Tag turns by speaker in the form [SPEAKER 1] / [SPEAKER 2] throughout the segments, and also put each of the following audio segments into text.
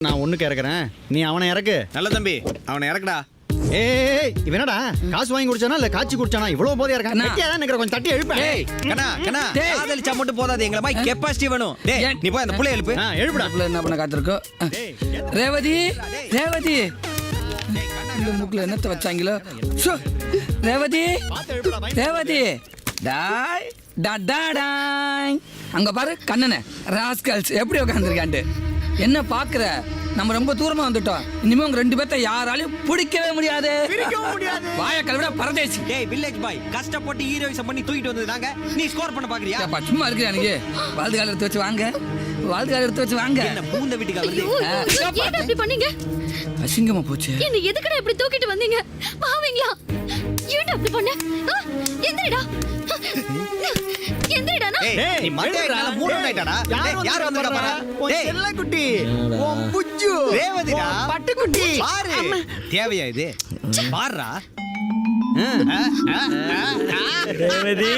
[SPEAKER 1] நான் ஒண்ணு கேக்குறேன், நீ அவனை இறக்கு.
[SPEAKER 2] நல்ல தம்பி, அவனை இறக்குடா.
[SPEAKER 1] ஏய், இவன் என்னடா காசு வாங்கி குடிச்சானா இல்ல காய்ச்சி குடிச்சானா? இவ்வளவு போதையா இருக்கான். கட்டியாதான் நிக்கிற, கொஞ்சம் தட்டி எழுப்ப.
[SPEAKER 2] டேய் கண்ணா கண்ணா, காதலிச்சா மட்டும் போதாது, எங்கள மாதிரி கெப்பாசிட்டி வேணும். டேய் நீ போய் அந்த புள்ளைய எழுப்பு.
[SPEAKER 1] எழுப்புடா.
[SPEAKER 3] புள்ள என்ன பண்ண காத்திருக்கோ? ரேவதி, ரேவதி, இந்த மூக்குல என்னத்த வச்சாங்களோ? ரேவதி, ரேவதி, டாய் டாய், அங்க பாரு கண்ணனை ராஸ்கல்ஸ் எப்படி உட்காந்துருக்காண்டு. என்ன பாக்குற? நம்ம ரொம்ப தூரமா வந்துட்டோம். இனிமே உங்க ரெண்டு பேர்த்த யாராலையும் பிடிக்கவே முடியாது. வாய கலவிட பரதேசி.
[SPEAKER 2] டேய் வில்லேஜ் பாய், கஷ்டப்பட்டு ஹீரோயிசம் பண்ணி தூக்கிட்டு வந்தது நாங்க. நீ ஸ்கோர் பண்ண பாக்குறியா?
[SPEAKER 3] சும்மா இருக்கு எனக்கு. வாழ்ந்து கால எடுத்து வச்சு வாங்க, வாழ்ந்து கால எடுத்து வச்சு வாங்க.
[SPEAKER 2] என்ன பூந்த வீட்டுக்கு வருது?
[SPEAKER 4] ஏன் அப்படி பண்ணீங்க?
[SPEAKER 3] அசிங்கமா போச்சு.
[SPEAKER 4] என்ன எதுக்குடா இப்படி தூக்கிட்டு வந்தீங்க? பாவீங்களா? ஏன் அப்படி பண்ண? எந்திரடா, எந்திரடா.
[SPEAKER 2] ஏய் நீ மண்டையில மூட நைட்டாடா. யார் வந்தடா பாரு.
[SPEAKER 1] டேய் செல்ல குட்டி, உன் புஜ்ஜு
[SPEAKER 2] ரேவதிடா,
[SPEAKER 1] பட்டு குட்டி
[SPEAKER 2] பாரு. தேவையா இது? பாருடா.
[SPEAKER 5] ரேவதி,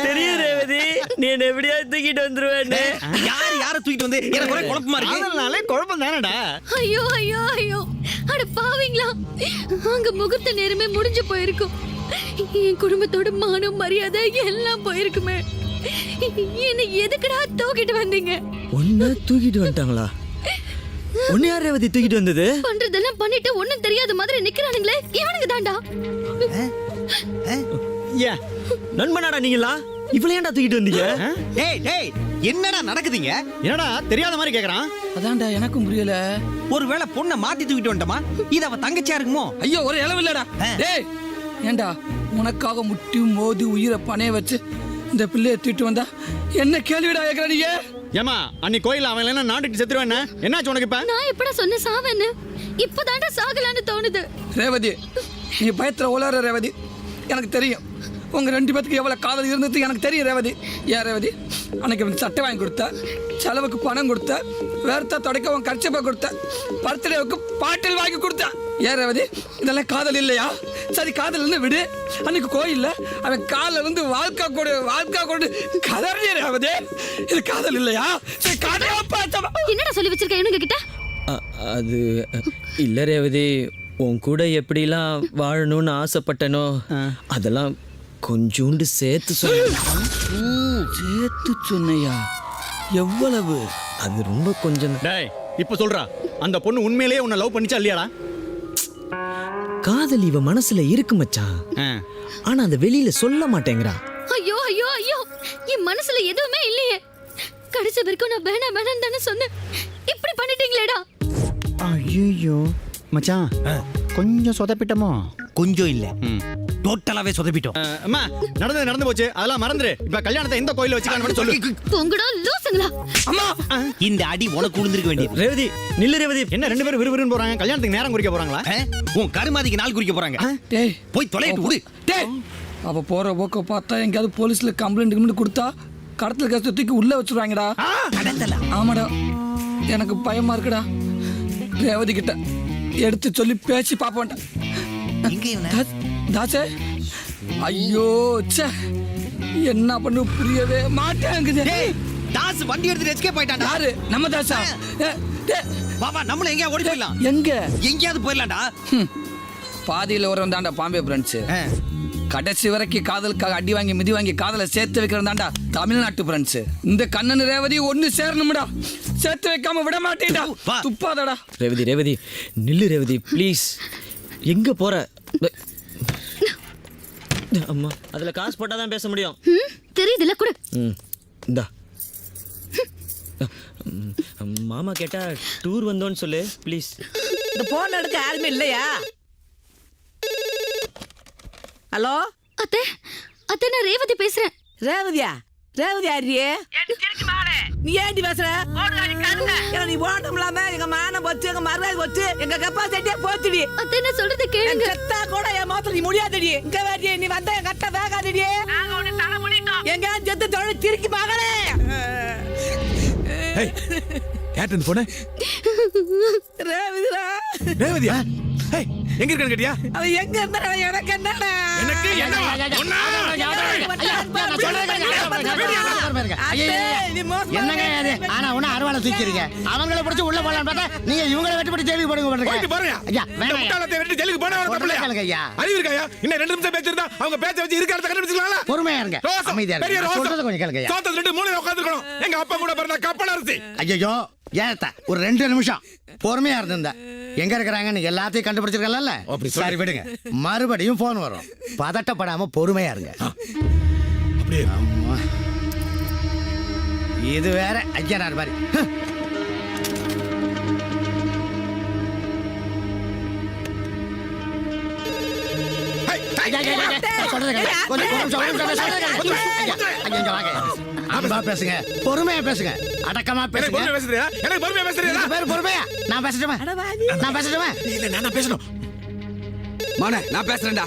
[SPEAKER 5] தெரியும் ரேவதி, நீ என்ன எப்படியா தூக்கிட்டு வந்துருவேன்னு.
[SPEAKER 2] யார தூக்கிட்டு வந்து எனக்கு ஒரே குழப்பமா இருக்கு.
[SPEAKER 1] அதனாலே குழப்பம் தானடா.
[SPEAKER 4] ஐயோ ஐயோ ஐயோ, அட பாவீங்களா, அங்க முகூர்த்த நேரமே முடிஞ்சு போயிருக்கும். என் குடும்பத்தோட மானம் மரியாதை எல்லாம் போயிருக்குமே. என்ன எதுக்குடா தூக்கிட்டு வந்தீங்க?
[SPEAKER 5] ஒன்ன தூக்கிட்டு வந்துட்டாங்களா? ஒன்னு யார் ரேவதி தூக்கிட்டு வந்தது?
[SPEAKER 4] பண்றதெல்லாம் பண்ணிட்டு ஒண்ணும் தெரியாத மாதிரி நிக்கிறானுங்களே, இவனுங்க தான்டா.
[SPEAKER 5] நண்பனாடா நீங்களா? இவ்வளவு ஏன்டா தூக்கிட்டு வந்தீங்க?
[SPEAKER 2] டேய் டேய் என்னடா நடக்குதுங்க?
[SPEAKER 1] என்னடா தெரியாத மாதிரி கேக்குறான்?
[SPEAKER 3] அதான்டா எனக்கும் புரியல.
[SPEAKER 2] ஒருவேளை பொண்ணை மாத்தி தூக்கிட்டு வந்துட்டோமா? இது அவ தங்கச்சியா இருக்குமோ?
[SPEAKER 3] ஐயோ ஒரு இளவு இல்லடா. டேய் ஏண்டா உனக்காக முட்டி மோதி உயிரை பணைய வச்சு இந்த பிள்ளைய தூக்கிட்டு வந்தா என்ன கேள்விடா கேக்குற நீங்க?
[SPEAKER 1] ஏமா அன்னி கோயில அவன் என்ன நாட்டுக்கு செத்துருவேன். என்னாச்சு உனக்கு இப்ப?
[SPEAKER 4] நான் எப்படா சொன்ன சாவேன்னு? இப்பதான்டா சாகலான்னு தோணுது.
[SPEAKER 3] ரேவதி, நீ பயத்துல உளற ரேவதி. எனக்கு தெரியும் உங்க ரெண்டு பேத்துக்கு எவ்வளவு காதல் இருந்தது எனக்கு தெரியும் ரேவதி. ஏன் ரேவதி, அன்னைக்கு சட்டை வாங்கி கொடுத்த, செலவுக்கு பணம் கொடுத்த, வேர்த்த தொடக்க உன் கர்ச்சப்பை கொடுத்த, பர்த்டேவுக்கு பாட்டில் வாங்கி கொடுத்த. ஏன் ரேவதி, இதெல்லாம் காதல் இல்லையா? சரி காதல் இருந்து விடு. அன்னைக்கு கோயில்ல அவன் காலில் இருந்து வாழ்க்கை கொடு கதறி ரேவதி, இது காதல் இல்லையா? சரி காதலா பார்த்தா
[SPEAKER 4] என்னடா சொல்லி வச்சிருக்க இவனுங்க கிட்ட?
[SPEAKER 5] அது இல்ல ரேவதி, உன் கூட எப்படிலாம் வாழணும்னு ஆசைப்பட்டனோ அதெல்லாம் கொஞ்சோண்டு சேர்த்து
[SPEAKER 3] சேர்த்து சொன்னையா? எவ்வளவு?
[SPEAKER 5] அது ரொம்ப கொஞ்சம்.
[SPEAKER 1] டேய் இப்ப சொல்றா, அந்த பொண்ணு உண்மையிலேயே உன்னை லவ் பண்ணிச்சா இல்லையாடா?
[SPEAKER 5] காதல் இவ மனசுல இருக்கு மச்சான், ஆனா அந்த வெளியில சொல்ல மாட்டேங்கிறா.
[SPEAKER 4] ஐயோ ஐயோ ஐயோ, என் மனசுல எதுவுமே இல்லையே. கடைசி வரைக்கும் நான் வேணாம் தானே சொன்னேன். இப்படி பண்ணிட்டீங்களேடா.
[SPEAKER 1] ஐயோ மச்சான், கொஞ்சம் சொதப்பிட்டமோ?
[SPEAKER 2] கொஞ்சம் இல்ல, டோட்டலாவே சொதப்பிட்டோம்.
[SPEAKER 1] அம்மா நடந்து போச்சு, அதெல்லாம் மறந்துரு. இப்ப கல்யாணத்தை எந்த கோயில வச்சுக்கான்னு சொல்லு.
[SPEAKER 4] பொங்கடா லூசுங்களா.
[SPEAKER 2] அம்மா இந்த அடி உனக்கு விழுந்திருக்க வேண்டியது.
[SPEAKER 5] ரேவதி நில்லு ரேவதி.
[SPEAKER 1] என்ன ரெண்டு பேரும் விறுவிறுன்னு போறாங்க? கல்யாணத்துக்கு நேரம் குறிக்க போறாங்களா?
[SPEAKER 2] உன் கருமாதிக்கு நாள் குறிக்க போறாங்க.
[SPEAKER 3] டேய்
[SPEAKER 2] போய் தொலைட்டு விடு.
[SPEAKER 3] டேய் அவ போற போக்க பார்த்தா எங்கேயாவது போலீஸ்ல கம்ப்ளைண்ட் கொடுத்தா கடத்தல் கேஸ் தூக்கி உள்ள வச்சிருவாங்கடா. ஆமாடா, எனக்கு பயமா இருக்குடா. ரேவதி கிட்ட எடுத்து சொல்லி பேசி பாப்போம்டா. தாசே, ஐயோ ச்சே, என்ன பண்ணு புரியவே மாட்டேங்குது.
[SPEAKER 2] தாஸ் வண்டி எடுத்து எஸ்கேப் ஆயிட்டான்டா.
[SPEAKER 3] யாரு? நம்ம தாசா?
[SPEAKER 2] பாபா நம்மள எங்கயா ஓடி போயிடலாம். எங்கயாவது போயிடலாம்டா.
[SPEAKER 3] பாதியில ஒரு தாண்டா பாம்பே பிரான்ச். கடைசி வரைக்கும் காதலுக்காக அடி வாங்கி மிதி வாங்கி காதலை சேர்த்து வைக்கிறது தாண்டா தமிழ்நாட்டு பிரான்ச். இந்த கண்ணன் ரேவதி ஒண்ணு சேரணும்டா, சேர்த்து வைக்காம விட மாட்டேடா. துப்பாதடா.
[SPEAKER 5] ரேவதி நில்லு ரேவதி ப்ளீஸ். எங்க போற? அம்மா அதுல காசு போட்டாதான் பேச முடியும்.
[SPEAKER 4] தெரியுதுல கூட.
[SPEAKER 5] இந்தா மாமா கேட்டா டூர் வந்தோன்னு சொல்லு ப்ளீஸ்.
[SPEAKER 6] இந்த போன் எடுக்க யாருமே இல்லையா? ஹலோ
[SPEAKER 4] அத்தை, அத்தை நான் ரேவதி பேசுறேன்.
[SPEAKER 6] ரேவதியா? ரேவதி யாரியே? நீ ஏண்டி பேசுற? நீ ஓட்டம் இல்லாம எங்க மானம் போச்சு, எங்க மரியாதை போச்சு, எங்க கெப்பாசிட்டியே போச்சுடி.
[SPEAKER 4] அத்தை நான் சொல்றது கேளுங்க.
[SPEAKER 6] செத்தா கூட என் மோத்துல நீ முடியாதடி. இங்க வேண்டிய நீ வந்த என் கட்ட வேகாதடி. எங்க செத்து தொழில் திருக்கி மகளே.
[SPEAKER 7] கேட்டு போன
[SPEAKER 6] ரேவதியா?
[SPEAKER 7] ரேவதியா? ஏய், எங்க இருக்கன்னு கேட்டியா?
[SPEAKER 6] அவன் எங்க இருந்தா எனக்கு என்னடா
[SPEAKER 7] எனக்கு என்னவா? ஒண்ணா?
[SPEAKER 8] என்னங்க இது? ஆனா ஒண்ணு அருவாளை தூக்கிறீங்க. அவங்கள பிடிச்சு உள்ள போலான்னு பார்த்தா நீங்க இவங்கள வெட்டிப்பட்டு ஜெயிலுக்கு போடுங்க
[SPEAKER 7] போயிட்டு
[SPEAKER 8] பண்றீங்க.
[SPEAKER 7] பாருங்க.
[SPEAKER 8] ஐயா,
[SPEAKER 7] இந்த
[SPEAKER 8] வேணாம் ஐயா.
[SPEAKER 7] முட்டாளத்தை வெட்டி ஜெயிலுக்கு போனா ஒரு தப்பு இல்லையா?
[SPEAKER 8] கேளுங்க ஐயா.
[SPEAKER 7] அறிவு இருக்காயா? இன்னும் 2 நிமிஷம் பேசிருந்தா அவங்க பேச்ச வச்சு இருக்க இடத்த கண்டுபிடிச்சுக்கலாம்ல?
[SPEAKER 8] பொறுமையா இருங்க.
[SPEAKER 7] ரோசம்,
[SPEAKER 8] அமைதியா
[SPEAKER 7] பெரிய
[SPEAKER 8] இருங்க. நான்
[SPEAKER 7] ரோசம்.
[SPEAKER 8] சொல்றதை கொஞ்சம் கேளுங்க ஐயா.
[SPEAKER 7] சோத்தை திருட்டு மூலையில உட்கார்ந்திருக்கணும். எங்க அப்பா கூட பிறந்த கப்பலரசி.
[SPEAKER 8] ஐயோ ஏத்தா ஒரு 2 நிமிஷம் பொறுமையா இருந்திருந்தா எங்க இருக்கிறாங்கன்னு எல்லாத்தையும் கண்டுபிடிச்சிருக்கல.
[SPEAKER 7] அப்படி சொல்லு.
[SPEAKER 8] சரி விடுங்க, மறுபடியும் போன் வரும். பதட்டப்படாம பொறுமையா இருங்க.
[SPEAKER 7] அப்படியே
[SPEAKER 8] ஆமா. இது வேற ஐயனார் மாதிரி.
[SPEAKER 7] ஹை, ஹை,
[SPEAKER 8] ஐயா, ஐயா, ஐயா, ஐயா, சொல்றதை கேளுங்க. கொஞ்சம் ஒரு நிமிஷம், ஒரு நிமிஷம், சொல்றதை கேளுங்க. ஐயா, ஐயா, இங்க வாங்க. அன்பா பேசுங்க, பொறுமையா பேசுங்க, அடக்கமா
[SPEAKER 7] எனக்கு
[SPEAKER 8] பேசுங்க.
[SPEAKER 7] பொறுமையா பேசுறியா? எனக்கு பொறுமையா பேசுறியா?
[SPEAKER 8] இதுக்கு பேரு பொறுமையா? நான் பேசட்டுமா? நான் பேசட்டுமா?
[SPEAKER 7] இல்ல நான் பேசணும்.
[SPEAKER 2] மானே நான் பேசுறேன்டா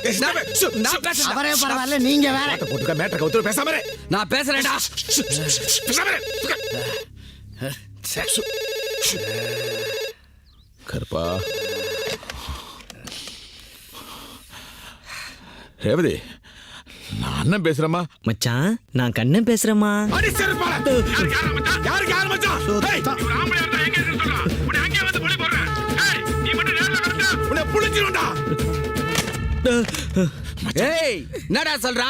[SPEAKER 7] நான் பேசுறேன்.
[SPEAKER 8] அவரே பரவாயில்ல, நீங்க வேற.
[SPEAKER 7] போட்டுக்க மேட்டர் கவுத்து பேசாம இரு.
[SPEAKER 2] நான் பேசுறேன்டா
[SPEAKER 7] பேசாம இரு. கருப்பா ரேவதி, நான் அண்ணன் பேசுறேம்மா.
[SPEAKER 5] மச்சான் நான் கண்ணன் பேசுறேம்மா.
[SPEAKER 7] அடி செருப்பால. யாருக்கு யாரு மச்சான்? ஏய், இவன் ஆம்பளையா இருந்தா எங்க இருக்குன்னு சொல்றா. உன்னை அங்கேயே வந்து புலி போடுறேன். ஏய், நீ மட்டும் நேர்ல கடந்தா உன்னை புளிச்சிருவேன்டா.
[SPEAKER 2] ஏய் என்னடா சொல்றா?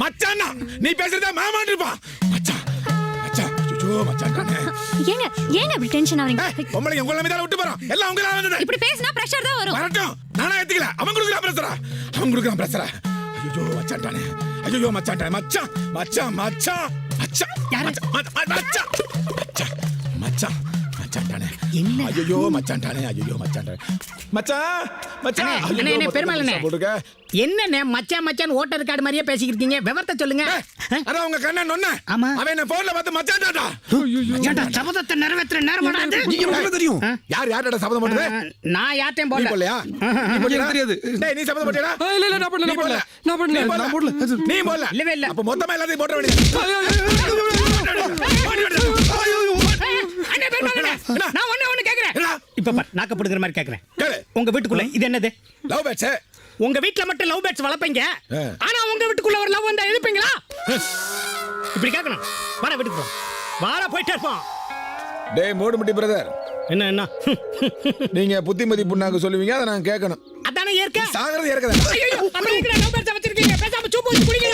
[SPEAKER 7] மச்சான்னா நீ பேசுறதா மாமான்னு இருப்பான். மச்சான் மச்சான் ஐயோ மச்சான் கண்ணே.
[SPEAKER 4] ஏங்க ஏங்க இப்படி டென்ஷன் ஆவறீங்க?
[SPEAKER 7] பொம்பளைங்க உங்களை மீதால விட்டு போறோம். எல்லாம் உங்களால வந்தது.
[SPEAKER 4] இப்படி பேசினா பிரஷர் தான் வரும்.
[SPEAKER 7] வரட்டும். நானா ஏத்துக்கல. அவன் கொடுக்குறான் பிரஷரா. அவன் கொடுக்குறான் பிரஷரா. ஐயோ மச்சான்டானே. ஐயோ மச்சான்டா. மச்சான் மச்சான் மச்சான் மச்சான் மச்சான் மச்சான் மச்சான் மச்சான் மச்சான்டானே. ஐயோ மச்சான்டானே. ஐயோ மச்சான்டானே. மச்சான் மச்சான்.
[SPEAKER 9] அண்ணே, அண்ணே, பெருமாள் அண்ணே.
[SPEAKER 7] போடுங்க.
[SPEAKER 9] என்னண்ணே மச்சான் மச்சான் ஓட்டர் கார்டு மாதிரியே பேசிக்கிட்டீங்க? விவரத்தை சொல்லுங்க.
[SPEAKER 7] அதான் உங்க கண்ணன் நொண்ணே.
[SPEAKER 9] ஆமா.
[SPEAKER 7] அவன் என்ன போன்ல பார்த்து மச்சான்டாடா.
[SPEAKER 9] ஏன்டா சபதத்தை நிறைவேற்ற நேரம் ஆனது?
[SPEAKER 7] தெரியும். யார் யார்டா சபதம் போட்டது?
[SPEAKER 9] நான் யார்ட்டையும்
[SPEAKER 7] நீ
[SPEAKER 9] போடல.
[SPEAKER 7] போடலையா? நீ போடலையா?
[SPEAKER 2] தெரியாது.
[SPEAKER 7] டேய் நீ சபதம் போட்டியாடா?
[SPEAKER 2] இல்ல இல்ல நான் பண்ணல
[SPEAKER 7] நீ போடல.
[SPEAKER 2] நான் பண்ணல
[SPEAKER 7] நான் போடல. நீ போடல.
[SPEAKER 9] இல்லவே இல்ல.
[SPEAKER 7] அப்ப மொத்தமா எல்லாத்தையும் போட வேண்டியது.
[SPEAKER 9] அண்ணே, பெருமாள் அண்ணே, நான் ஒண்ணு கேக்குறேன். இப்ப பாரு, நாக்கப்படுகிற மாதிரி கேக்குறேன்.
[SPEAKER 7] கேளு.
[SPEAKER 9] உங்க வீட்டுக்குள்ள இது என்னது?
[SPEAKER 7] Love bats.
[SPEAKER 9] உங்க வீட்ல மட்டும் லவ் பேர்ட்ஸ் வளர்ப்பீங்க.
[SPEAKER 7] ஆ.
[SPEAKER 9] ஆனா உங்க வீட்டுக்குள்ள ஒரு லவ் வந்தா எழுப்பீங்களா? இப்படி கேட்கணும். வாடா வீட்டுக்கு போ. வாடா போயிட்டே இருப்போம்.
[SPEAKER 7] டேய் மூடுமுட்டி பிரதர்,
[SPEAKER 9] என்ன என்ன?
[SPEAKER 7] நீங்க புத்திமதி புண்ணாக்கு சொல்லுவீங்க, அதை நான் கேட்கணும்.
[SPEAKER 9] அதானே ஏற்க.
[SPEAKER 7] சாகிறது இறக்குதா?
[SPEAKER 9] ஐயோ, அப்புறம் எதுக்குடா லவ் பேர்ட்ஸ் வச்சிருக்கீங்க? பேசாம சூப்பு வச்சு குடிங்க.